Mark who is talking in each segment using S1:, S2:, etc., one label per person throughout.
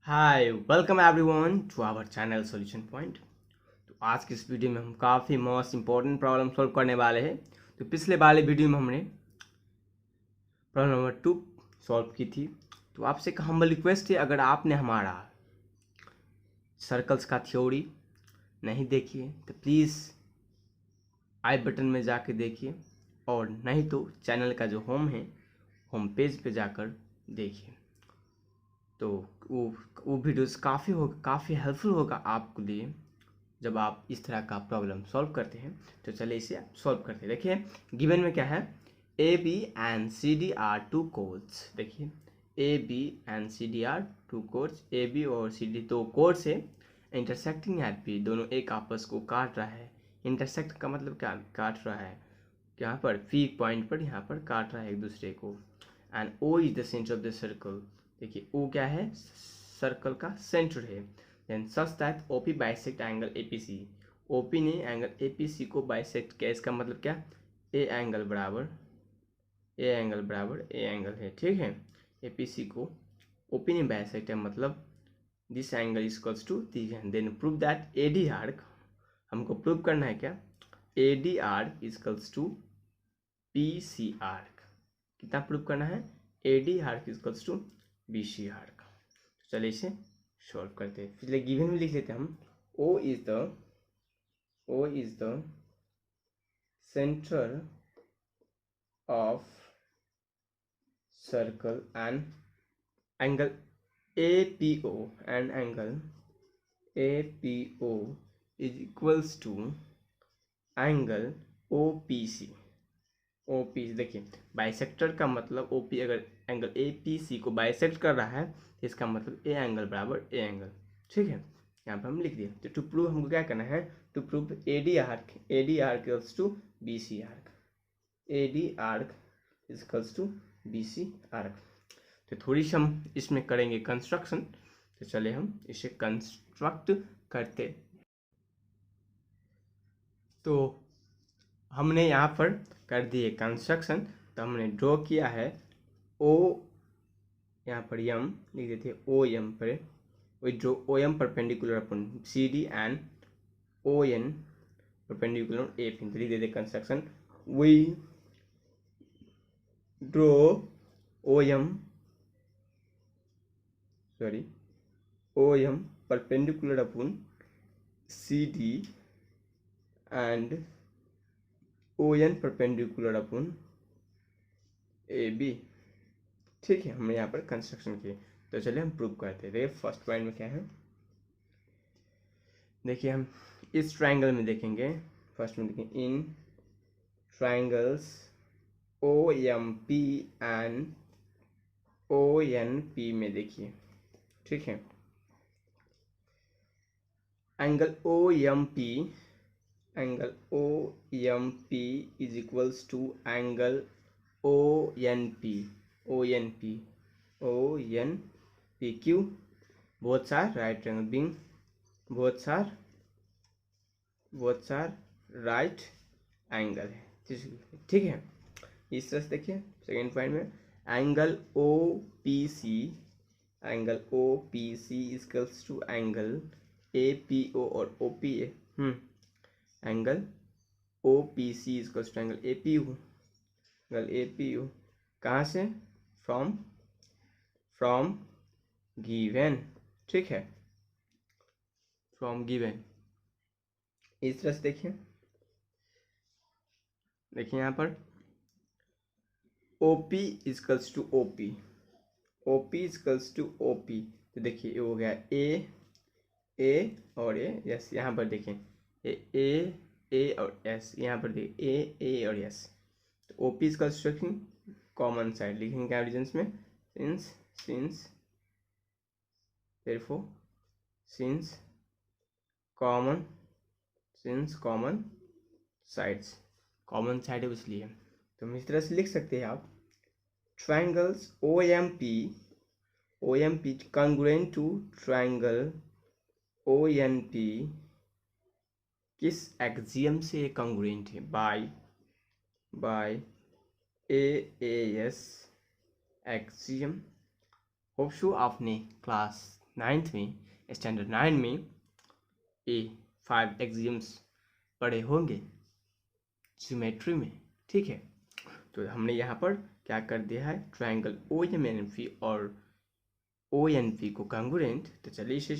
S1: Hi welcome everyone to our channel solution point. तो आज की इस वीडियो में हम काफ़ी मोस्ट इम्पॉर्टेंट प्रॉब्लम सॉल्व करने वाले हैं। तो पिछले वाले वीडियो में हमने प्रॉब्लम नंबर 2 सॉल्व की थी। तो आपसे एक हम्बल रिक्वेस्ट है, अगर आपने हमारा सर्कल्स का थ्योरी नहीं देखी है तो प्लीज़ आई बटन में जाके देखिए, और नहीं तो चैनल का जो होम है होम पेज पे जाकर देखिए। तो वो वीडियोस काफ़ी हेल्पफुल होगा आपके लिए जब आप इस तरह का प्रॉब्लम सॉल्व करते हैं। तो चलिए इसे सॉल्व करते हैं। देखिए गिवन में क्या है, A B and C D are two chords. देखिए A B and C D are two chords, A B और सी डी दो कोर्ड्स है, इंटरसेक्टिंग एट पी, दोनों एक आपस को काट रहा है। इंटरसेक्ट का मतलब क्या, काट रहा है, यहाँ पर पी पॉइंट पर यहाँ पर काट रहा है एक दूसरे को। And O is the centre of the circle. देखिए ओ क्या है, सर्कल का सेंटर है। Then such that O P bisect angle A P C, O P ने एंगल ए पी सी को बाइसेक्ट किया। इसका मतलब क्या, ए एंगल बराबर ए एंगल है, ठीक है। ए पी सी को ओ पी ने बाइसेक्ट है, मतलब this angle is equals to this. Then prove that A D arc, हमको प्रूव करना है क्या, A D arc is equals to P C arc. कितना प्रूव करना है, A D arc is equals to B C arc. तो चलिए इसे सॉल्व करते हैं। पिछले गिवन में लिख लेते हैं हम, O is the centre of circle and angle A P O is equals to angle O P C. O P, देखिए बाइसेक्टर का मतलब ओ पी, अगर एंगल ए पी सी को बाइसेक्ट कर रहा है तो इसका मतलब ए एंगल बराबर ए एंगल, ठीक है। यहाँ पर हम लिख दिए। तो टू प्रूव हमको क्या करना है, to prove A D arc equals to B C arc, A D arc equals to B C arc. तो थोड़ी सी हम इसमें करेंगे कंस्ट्रक्शन। तो चले हम इसे कंस्ट्रक्ट करते। तो हमने यहाँ पर कर दिए कंस्ट्रक्शन। तो हमने ड्रॉ किया है ओ, यहाँ पर यम लिख देते, ओ एम पर we draw O M perpendicular upon C D and O N perpendicular A P. लिख देते construction, we draw O M perpendicular upon C D and O N perpendicular upon A B, ठीक है। हमने यहाँ पर construction किए। तो चलिए हम प्रूव करते हैं। देखिए फर्स्ट पॉइंट में क्या है, देखिए हम इस ट्राइंगल में देखेंगे। फर्स्ट में देखें, इन triangles O M P and O N P में देखिए, ठीक है, angle O M P is equals to angle O N P Q, both are right angle being, both are right angle है, ठीक है। इस तरह से देखिए सेकेंड पॉइंट में, angle O P C equals to angle A P O और O P A, angle O P C equals to angle A P U, कहाँ से, फ्रॉम गिवन, ठीक है, फ्रॉम गिवन। इस तरह से देखिए यहाँ पर O P equals to O P equals to O P. तो देखिए ये हो गया ए और ए यस, यहाँ पर देखें ए और एस, यहाँ पर देखिए ए और एस। तो O P equals to common side लिखेंगे क्या रीजन्स में, since common sides, common side है इसलिए। तो हम इस तरह से लिख सकते हैं आप, triangles O M P congruent to triangle O N P किस एक्सियम से कॉन्ग्रुएंट है, by A S axiom. Hope so आपने क्लास नाइन्थ में, स्टैंडर्ड 9 में ये 5 एक्सियम्स पढ़े होंगे ज्योमेट्री में, ठीक है। तो हमने यहाँ पर क्या कर दिया है, triangle O M N P और ओ एन पी को कॉन्ग्रुएंट। तो चलिए इसे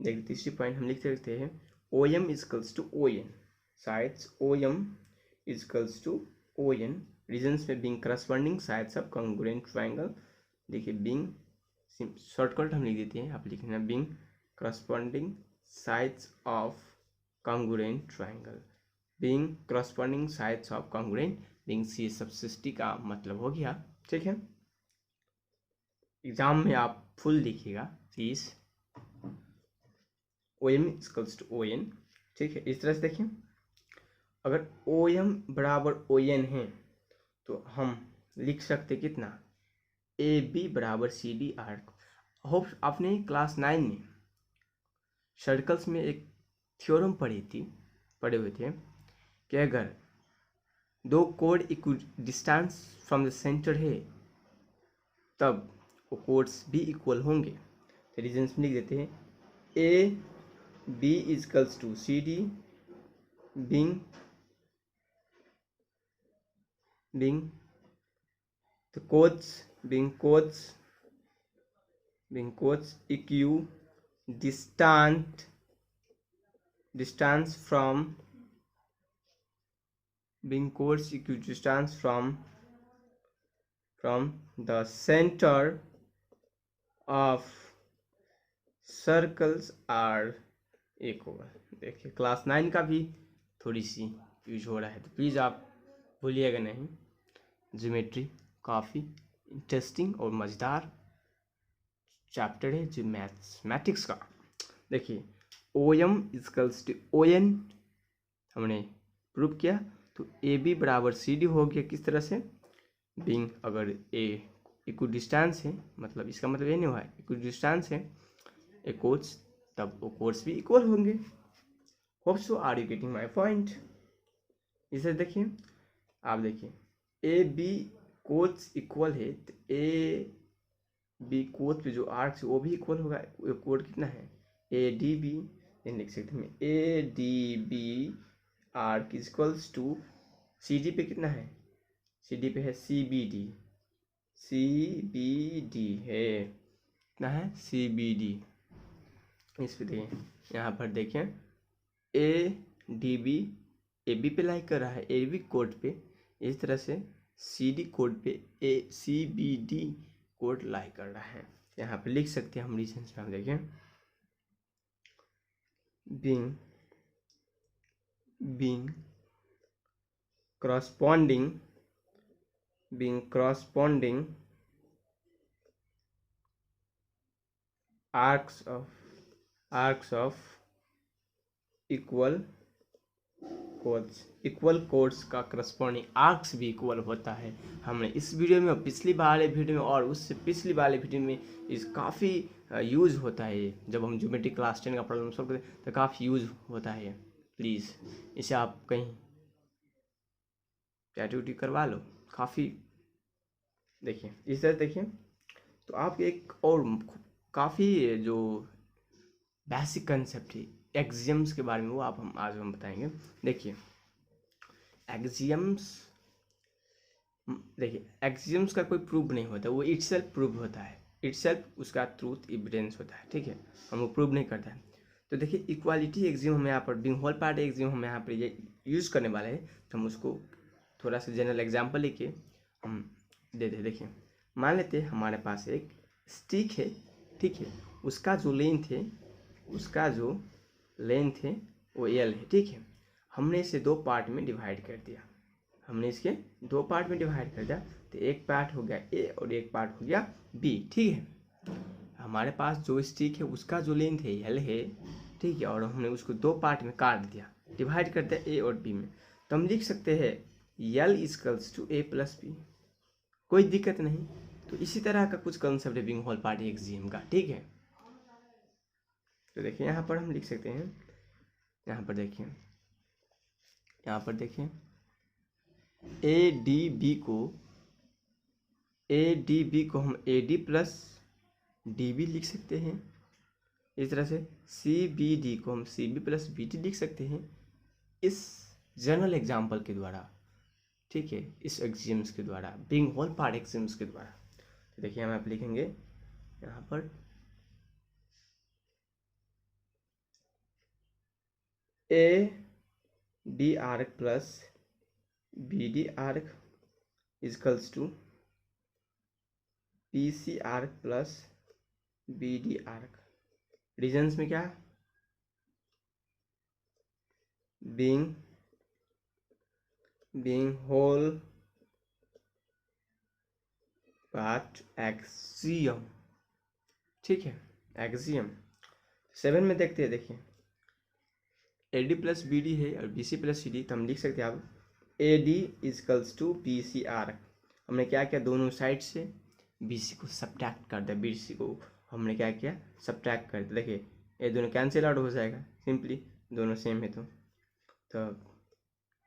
S1: देखिए, तीसरी पॉइंट हम लिख सकते हैं O M equals to O N, sides O M equals to O N, reasons में being corresponding sides of congruent triangle. देखिए बीइंग शॉर्टकट हम लिख देते हैं, आप लिखना being corresponding sides of congruent triangle, being corresponding sides of congruent, being C सबसिस्टी का मतलब हो गया, ठीक है। एग्जाम में आप फुल लिखिएगा please, O M equals to O N, ठीक है। इस तरह से देखिए, अगर ओ एम बराबर ओ एन है तो हम लिख सकते कितना, ए बी बराबर सी डी आर्क। होप आपने क्लास 9 में सर्कल्स में एक थ्योरम पढ़े हुए थे कि अगर दो code equal distance from the centre है तब वो कोड्स भी इक्वल होंगे। तो रीजन्स में लिख देते हैं, A B equals to C D being the codes equidistant from the center of circles are equal। देखिए क्लास 9 का भी थोड़ी सी यूज हो रहा है, तो प्लीज़ आप भूलिएगा नहीं। ज्योमेट्री काफ़ी इंटरेस्टिंग और मज़ेदार चैप्टर है जो मैथमेटिक्स का। देखिए O M equals to O N हमने प्रूव किया, तो ए बी बराबर सी डी हो गया। किस तरह से, बीइंग अगर ए इक्वल डिस्टेंस है, मतलब इसका मतलब ये नहीं हुआ इक्वल डिस्टेंस है ए कोड्स, तब वो कोड्स भी इक्वल होंगे। Hope so are you getting my point. इसे देखिए, आप देखिए ए बी कोड्स इक्वल है तो ए बी कोड पे जो आर्क है वो भी इक्वल होगा। कोड कितना है, ए डी बी, लिख सकते हैं A D B arc equals to C D पे कितना है, सी डी पे है सी बी डी, है कितना है सी बी डी। इस पे देखिए, यहाँ पर देखें A D B A B पे लाइक कर रहा है, ए बी कोड पे, इस तरह से सी डी कोड पे ए सी बी डी कोड लाइक कर रहा है। यहाँ पे लिख सकते हैं हम रीजन्स में, हम देखें being corresponding arcs of equal codes का करस्पॉन्डिंग आर्क्स भी इक्वल होता है। हमने इस वीडियो में, पिछली वाले वीडियो में और उससे पिछली वाले वीडियो में इस काफ़ी यूज़ होता है ये। जब हम ज्योमेट्री क्लास 10 का प्रॉब्लम सॉल्व करते हैं तो काफ़ी यूज़ होता है। प्लीज़ इसे आप कहीं एक्टिविटी करवा लो, काफ़ी देखिए इस तरह देखिए। तो आप एक और काफ़ी जो बेसिक कंसेप्ट है एक्सियम्स के बारे में, वो आप आज हम बताएंगे। देखिए एक्सियम्स, देखिए एक्सियम्स का कोई प्रूफ नहीं होता, वो इटसेल्फ प्रूव होता है, इटसेल्फ उसका ट्रूथ एविडेंस होता है, ठीक है, हम वो प्रूव नहीं करता है। तो देखिए इक्वालिटी एक्सियम हम यहाँ पर, बीइंग होल पार्ट एक्सियम हम यहाँ पर ये यूज़ करने वाले हैं। तो हम उसको थोड़ा सा जनरल एग्जाम्पल लेके हम देते। देखिए मान लेते हैं हमारे पास एक स्टिक है, ठीक है, उसका जो लेंथ है वो एल है, ठीक है। हमने इसे दो पार्ट में डिवाइड कर दिया, तो एक पार्ट हो गया ए और एक पार्ट हो गया बी, ठीक है। हमारे पास जो स्टिक है उसका जो लेंथ है एल है, ठीक है, और हमने उसको दो पार्ट में काट दिया, डिवाइड कर दिया ए और बी में। तो हम लिख सकते हैं L equals to A plus B, कोई दिक्कत नहीं। तो इसी तरह का कुछ कंसेप्ट है बीइंग होल पार्ट एक्सियम का, ठीक है। तो देखिए यहाँ पर हम लिख सकते हैं, यहाँ पर देखिए ए डी बी को हम ए डी प्लस डी भी लिख सकते हैं। इस तरह से सी बी डी को हम C B plus B D लिख सकते हैं इस जनरल एग्जाम्पल के द्वारा, ठीक है, इस एक्सियम्स के द्वारा, बीइंग होल पार्ट एक्सियम्स के द्वारा। तो देखिए हम आप लिखेंगे यहाँ पर A D arc plus B D arc equals to P C arc plus B D arc. Reasons में क्या, बीइंग होल पार्ट एक्सियम, ठीक है, एक्सियम। 7 में देखते हैं, देखिए A D plus B D है और B C plus C D, तो हम लिख सकते हैं अब A D equals to P C R. हमने क्या किया, दोनों साइड से बी सी को सब्ट्रैक्ट कर दिया, बी सी को हमने क्या किया, सब्ट्रैक्ट कर दिया। देखिए ये दोनों कैंसिल आउट हो जाएगा सिंपली, दोनों सेम है। तो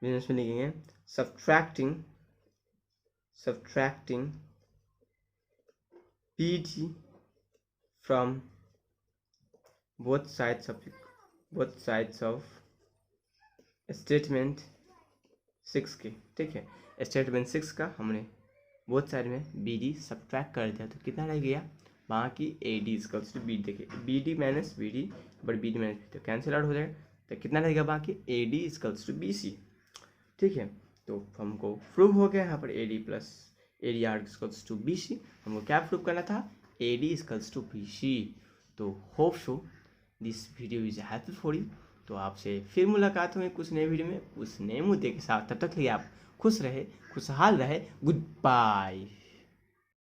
S1: बिजनेस में लिखेंगे subtracting P D from both sides of statement 6 के, ठीक है। स्टेटमेंट 6 का हमने बोथ साइड में बी डी सब्ट्रैक्ट कर दिया, तो कितना रह गया बाकी A D equals to B D. देखिए B D minus B D, but B D minus तो कैंसिल आउट हो जाएगा, तो कितना रहेगा बाकी A D equals to B C, ठीक है। तो हमको प्रूव हो गया यहाँ पर A D plus A D are equals to B C. हमको क्या प्रूव करना था, A D equals to B C. तो hope so this video is helpful for you. तो आपसे फिर मुलाकात होगी कुछ नए वीडियो में, कुछ नए मुद्दे के साथ। तब तक के लिए आप खुश रहे, खुशहाल रहे। Good bye.